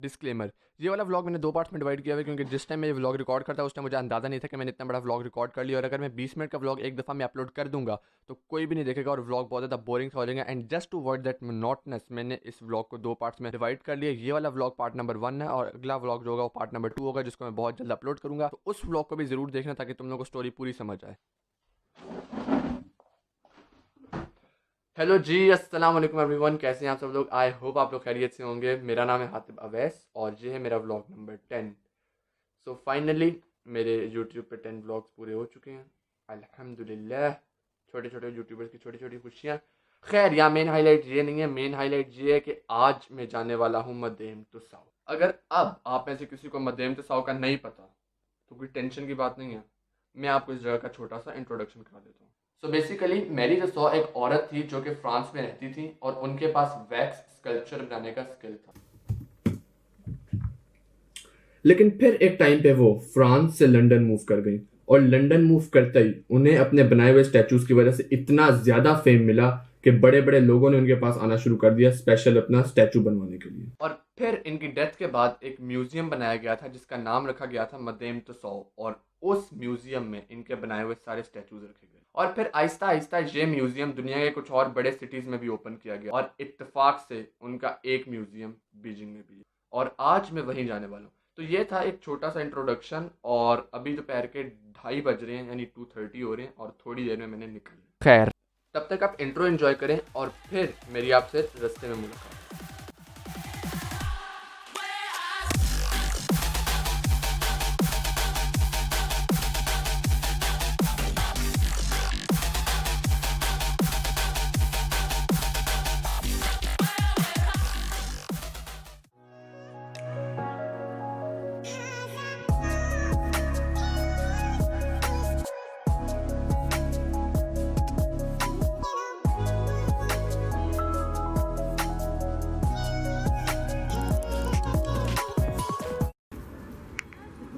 Disclaimer, ये वाला vlog मैंने 2 पार्ट्स में डिवाइड किया हुआ है क्योंकि जिस टाइम मैं ये व्लॉग रिकॉर्ड करता उस टाइम मुझे अंदाज़ा नहीं था कि मैंने इतना बड़ा व्लॉग रिकॉर्ड कर लिया। और अगर मैं 20 मिनट का व्लॉग एक दफ़ा में अपलोड कर दूंगा तो कोई भी नहीं देखेगा और व्लॉग बहुत ज़्यादा बोरिंग हो जाएगा। And just to avoid that monotonous मैंने इस व्लॉग को 2 पार्ट्स में डिवाइड कर लिया। ये वाला व्लॉग पार्ट नंबर 1 है और अगला व्लॉग जो होगा वो पार्ट नंबर 2 होगा, जिसको मैं बहुत जल्द अपलोड करूँगा। तो उस व्लॉग को भी ज़रूर देखना ताकि तुम लोगों को स्टोरी पूरी समझ आए। हेलो जी, अस्सलाम वालेकुम एवरीवन, कैसे हैं आप सब लोग। आई होप आप लोग खैरियत से होंगे। मेरा नाम है हातिब अवैस और ये है मेरा व्लॉग नंबर 10। सो फाइनली मेरे यूट्यूब पे 10 व्लॉग्स पूरे हो चुके हैं, अल्हम्दुलिल्लाह। छोटे छोटे यूट्यूबर्स की छोटी छोटी खुशियाँ। खैर यहाँ मेन हाईलाइट ये नहीं है, मेन हाईलाइट ये है कि आज मैं जाने वाला हूँ मदेम तुसाव। अगर अब आप में से किसी को मदेम तुसाव का नहीं पता तो कोई टेंशन की बात नहीं है, मैं आपको इस जगह का छोटा सा इंट्रोडक्शन करा देता हूँ। सो बेसिकली मैरी तुसाव एक औरत थी जो कि फ्रांस में रहती थी और उनके पास वैक्स स्कल्पचर बनाने का स्किल था। लेकिन फिर एक टाइम पे वो फ्रांस से लंदन मूव कर गई और लंदन मूव करते ही उन्हें अपने बनाए हुए स्टैचूज की वजह से इतना ज्यादा फेम मिला कि बड़े बड़े लोगों ने उनके पास आना शुरू कर दिया स्पेशल अपना स्टैचू बनवाने के लिए। और फिर इनकी डेथ के बाद एक म्यूजियम बनाया गया था जिसका नाम रखा गया था मदेम तुसाव और उस म्यूजियम में इनके बनाए हुए सारे स्टैचूज रखे गए। और फिर आहिस्ता आहिस्ता ये म्यूजियम दुनिया के कुछ और बड़े सिटीज में भी ओपन किया गया और इत्तेफाक से उनका एक म्यूजियम बीजिंग में भी है और आज मैं वहीं जाने वाला हूँ। तो ये था एक छोटा सा इंट्रोडक्शन और अभी दोपहर के 2:30 बज रहे हैं, यानी 2:30 हो रहे हैं और थोड़ी देर में मैंने निकलना। खैर तब तक आप इंट्रो एंजॉय करें और फिर मेरी आपसे रास्ते में मुलाकात।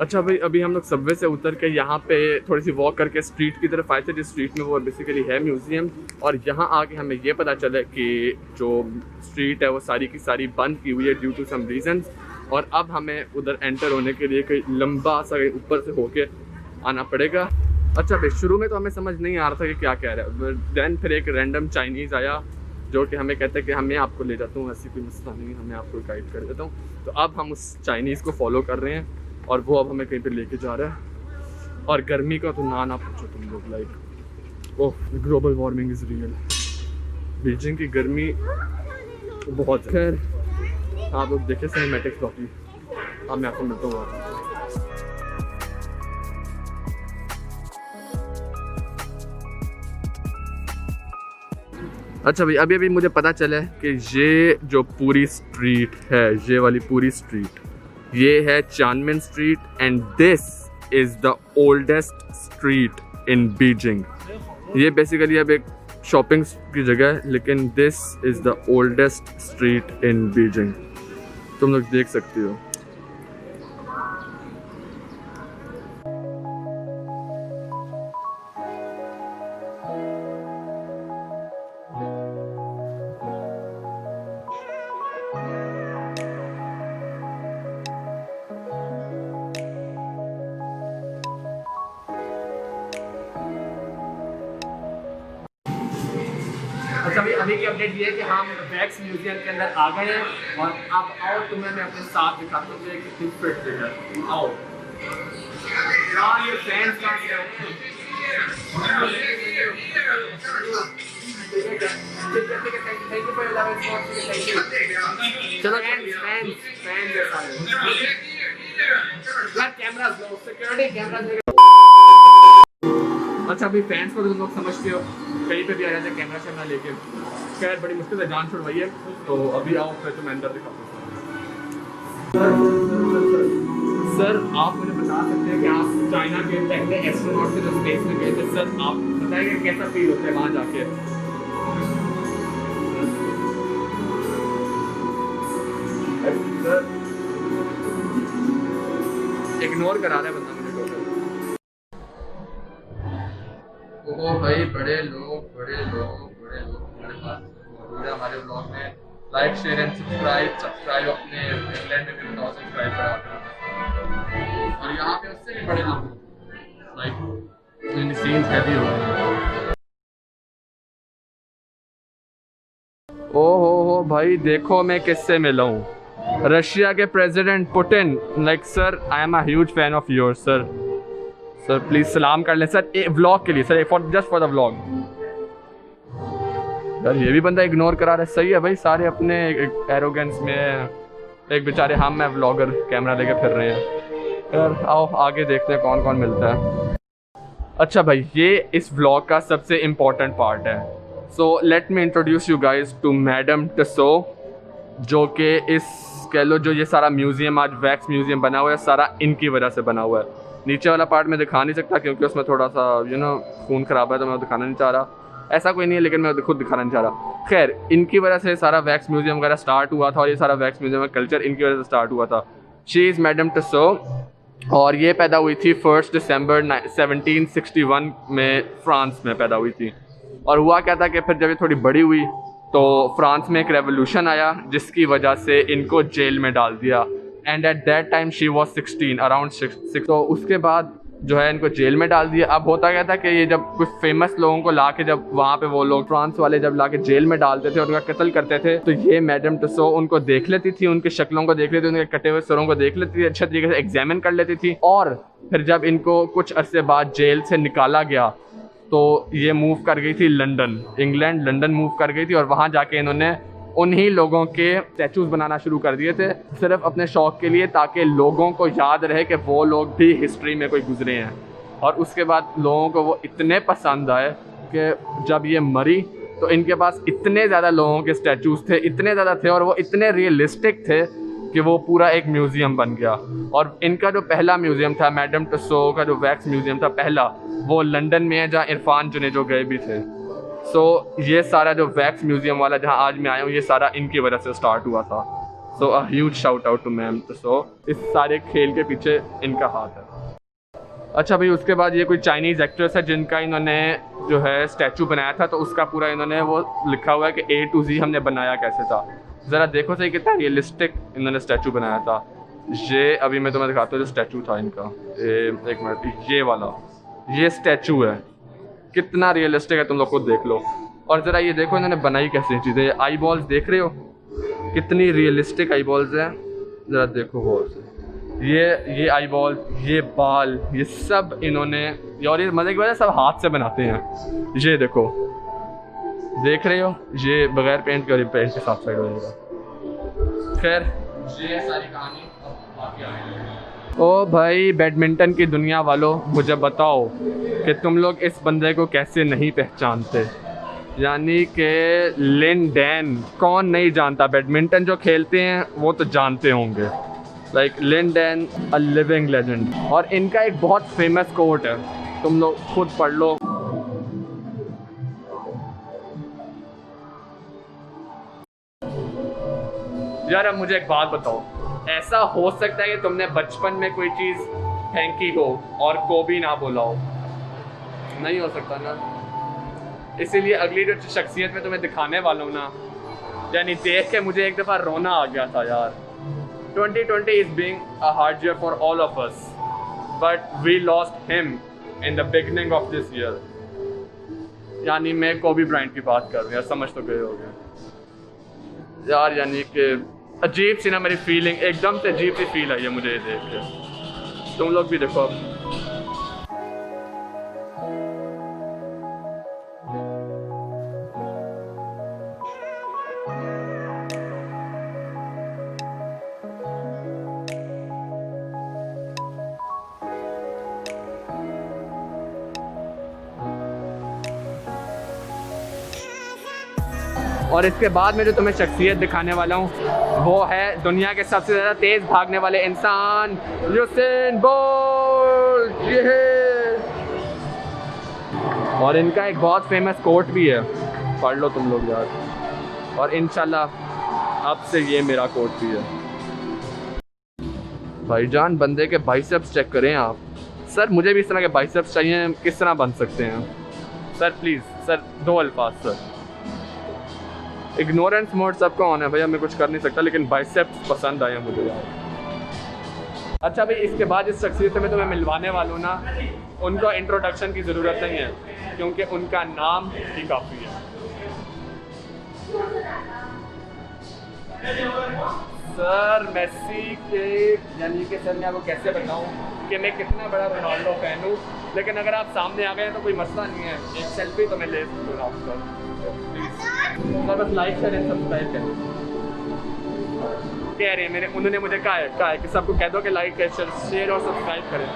अच्छा भाई, अभी हम लोग सबवे से उतर के यहाँ पे थोड़ी सी वॉक करके स्ट्रीट की तरफ आए थे जिस स्ट्रीट में वो बेसिकली है म्यूज़ियम। और यहाँ आके हमें ये पता चला कि जो स्ट्रीट है वो सारी की सारी बंद की हुई है ड्यू टू सम रीजंस। और अब हमें उधर एंटर होने के लिए कोई लंबा सा ऊपर से होके आना पड़ेगा। अच्छा भाई, शुरू में तो हमें समझ नहीं आ रहा था कि क्या कह रहा है। दैन फिर एक रैंडम चाइनीज़ आया जो कि हमें कहता है कि मैं आपको ले जाता हूँ, ऐसी कोई मसला नहीं, हमें आपको गाइड कर देता हूँ। तो अब हम उस चाइनीज़ को फॉलो कर रहे हैं और वो अब हमें कहीं पे लेके जा रहा है। और गर्मी का तो ना पूछो तुम लोग, like oh global warming is real. Beijing की गर्मी बहुत। खैर आप लोग देखे सिनेमैटिक्स, बाकी अब मैं आपको मिलता हूँ। अच्छा भाई, अभी अभी मुझे पता चला है कि ये जो पूरी स्ट्रीट है, ये वाली पूरी स्ट्रीट, ये है Qianmen street and this is the oldest street in Beijing. ये बेसिकली अब एक शॉपिंग की जगह है, लेकिन this is the oldest street in Beijing. तुम लोग देख सकते हो। अच्छा भाई, अभी की अपडेट ये है कि हम वैक्स म्यूजियम के अंदर आ गए हैं और अब आओ तुम्हें मैं अपने साथ दिखाता हूँ कितनी फिट जगह है। आओ यार, ये फैंस कहाँ से हैं? चलो कैमरास लो, सिक्योरिटी कैमरास। अच्छा अभी फैंस को तो तुम लोग समझते हो, कहीं पे भी आ जाते हैं कैमरा शैमरा लेके। खैर बड़ी मुश्किल से जान छुड़वाई है, तो अभी आओ फिर तुम्हें अंदर दिखाता हूँ। सर आप मुझे बता सकते हैं कि आप चाइना के पहले एस्ट्रोनॉट से जो स्पेस में गए थे, सर आप बताएंगे कैसा फील होता है वहाँ जाके? सर इग्नोर करा रहा है बंदा मुझे टोटल। ओ भाई, बड़े लोग हमारे पास मौजूद है हमारे ब्लॉग में। लाइक शेयर एंड सब्सक्राइब अपने इंग्लैंड में भी पड़े लाइक सीन्स हैवी हो गए। ओ हो भाई, देखो मैं किससे मिला हूँ, रशिया के president Putin. Like sir, I am a huge fan of your sir. Sir please सलाम कर लें सर, एक व्लॉग के लिए sir, just for the vlog. यार ये भी बंदा इग्नोर करा रहा है, सही है भाई, सारे अपने एरोगेंस में, एक बेचारे हम मैं व्लॉगर कैमरा लेके फिर रहे हैं। यार आओ आगे देखते हैं कौन कौन मिलता है। अच्छा भाई, ये इस व्लॉग का सबसे इम्पोर्टेंट पार्ट है। So let me introduce you guys to madam Tussaud, जो कि इस कह लो जो ये सारा म्यूज़ियम आज वैक्स म्यूज़ियम बना हुआ है, सारा इनकी वजह से बना हुआ है। नीचे वाला पार्ट मैं दिखा नहीं सकता क्योंकि उसमें थोड़ा सा खून खराब है, तो मैं दिखाना नहीं चाह रहा। ऐसा कोई नहीं है, लेकिन मैं खुद दिखाना नहीं चाह रहा। खैर, इनकी वजह से सारा वैक्स म्यूज़ियम वगैरह स्टार्ट हुआ था, और ये सारा वैक्स म्यूज़ियम का कल्चर इनकी वजह से स्टार्ट हुआ था। शी इज़ मैडम टसो, और ये पैदा हुई थी 1 दिसंबर 1761 में, फ्रांस में पैदा हुई थी। और हुआ क्या था कि फिर जब ये थोड़ी बड़ी हुई तो फ्रांस में एक रेवोल्यूशन आया, जिसकी वजह से इनको जेल में डाल दिया। And at that time she was 16, around 6। तो उसके बाद जो है इनको जेल में डाल दिया। अब होता क्या था कि ये जब कुछ फेमस लोगों को लाके, जब वहाँ पे वो लोग फ्रांस वाले जब लाके जेल में डालते थे और उनका कत्ल करते थे, तो ये मैडम टसो उनको देख लेती थी, उनकी शक्लों को देख लेती थी, उनके कटे हुए सरों को देख लेती थी, अच्छे तरीके से एग्जामिन कर लेती थी। और फिर जब इनको कुछ अरसे बाद जेल से निकाला गया तो ये मूव कर गई थी लंदन, इंग्लैंड, लंदन मूव कर गई थी। और वहाँ जाके इन्होंने उन्हीं लोगों के स्टैचूज़ बनाना शुरू कर दिए थे, सिर्फ अपने शौक़ के लिए, ताकि लोगों को याद रहे कि वो लोग भी हिस्ट्री में कोई गुजरे हैं। और उसके बाद लोगों को वो इतने पसंद आए कि जब ये मरी तो इनके पास इतने ज़्यादा लोगों के स्टैचूज़ थे, इतने ज़्यादा थे, और वो इतने रियलिस्टिक थे कि वो पूरा एक म्यूज़ियम बन गया। और इनका जो पहला म्यूज़ियम था, मैडम टसो का जो वैक्स म्यूज़ियम था पहला, वो लंदन में है, जहाँ इरफान जुनेजो गए भी थे। सो ये सारा जो वैक्स म्यूज़ियम वाला जहाँ आज मैं आया हूँ, ये सारा इनकी वजह से स्टार्ट हुआ था। So a huge shout out to ma'am Tussaud, इस सारे खेल के पीछे इनका हाथ है। अच्छा भाई, उसके बाद ये कोई चाइनीज़ एक्ट्रेस है जिनका इन्होंने जो है स्टैचू बनाया था, तो उसका पूरा इन्होंने वो लिखा हुआ है कि A to Z हमने बनाया कैसे था। ज़रा देखो सही कितना रियलिस्टिक इन्होंने स्टैचू बनाया था। ये अभी मैं तुम्हें दिखाता हूँ जो स्टैचू था इनका, एक मिनट, ये वाला ये स्टैचू है, कितना रियलिस्टिक है, तुम लोग खुद देख लो। और ज़रा ये देखो इन्होंने बनाई कैसे चीज़ें, आई बॉल्स देख रहे हो कितनी रियलिस्टिक आई बॉल्स हैं, ज़रा देखो गौर से, ये आई बॉल, ये बाल, ये सब इन्होंने, और ये मज़े की वजह सब हाथ से बनाते हैं। ये देखो, देख रहे हो, ये बगैर पेंट के, पेंट के साथ साइड हो जाएगा। खैर, ये सारी कहानी बाकी आगे। ओ भाई, बैडमिंटन की दुनिया वालों, मुझे बताओ कि तुम लोग इस बंदे को कैसे नहीं पहचानते, यानी कि लिन डैन। कौन नहीं जानता, बैडमिंटन जो खेलते हैं वो तो जानते होंगे। Like Lin Dan, a living legend. और इनका एक बहुत फेमस कोट है, तुम लोग खुद पढ़ लो। यार अब मुझे एक बात बताओ, ऐसा हो सकता है कि तुमने बचपन में कोई चीज़ फेंकी हो और को भी ना बोला हो? नहीं हो सकता ना। इसीलिए अगली जो शख्सियत में तुम्हें दिखाने वाला हूँ ना, यानी देख के मुझे एक दफ़ा रोना आ गया था यार। 2020 is being a hard year for all of us, but we lost him in the beginning of this year. यानी मैं कोबी ब्रायंट की बात कर रहा हूँ, यार समझ तो गए होंगे यार। यानी कि अजीब सी ना मेरी फीलिंग, एकदम से अजीब सी फील आई है मुझे ये देख के। तुम लोग भी देखो। और इसके बाद में जो तुम्हें शख्सियत दिखाने वाला हूँ वो है दुनिया के सबसे ज़्यादा तेज़ भागने वाले इंसान, यूसेन बोल्ट। ये है, और इनका एक बहुत फेमस कोट भी है, पढ़ लो तुम लोग यार। और इंशाल्लाह अब से ये मेरा कोट भी है। भाईजान, बंदे के बाइसेप्स चेक करें आप। सर मुझे भी इस तरह के बाइसेप्स चाहिए, किस तरह बन सकते हैं सर? प्लीज़ सर, 2 अल्फाज सर। इग्नोरेंस मोड सबका ऑन है भैया, मैं कुछ कर नहीं सकता, लेकिन बाइसेप्स पसंद आए मुझे यार। अच्छा भाई, इसके बाद इस शख्सियत से मैं तुम्हें मिलवाने वाला हूँ ना, उनका इंट्रोडक्शन की ज़रूरत नहीं है क्योंकि उनका नाम ही काफ़ी है। सर मेसी के, यानी कि सर मैं आपको कैसे बताऊँ कि मैं कितना बड़ा रोनाल्डो फैन हूँ, लेकिन अगर आप सामने आ गए हैं तो कोई मसला नहीं है, एक सेल्फी तो मैं ले सकूँगा आपका। सर बस लाइक करें, सब्सक्राइब करें। कह रहे हैं मेरे, उन्होंने मुझे कहा है कि सबको कह दो कि लाइक शेयर और सब्सक्राइब करें।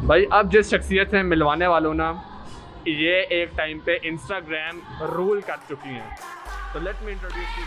भाई अब जिस शख्सियत से मिलवाने वालों ना, ये एक टाइम पे इंस्टाग्राम रूल कर चुकी हैं, तो लेट मी इंट्रोड्यूस यू।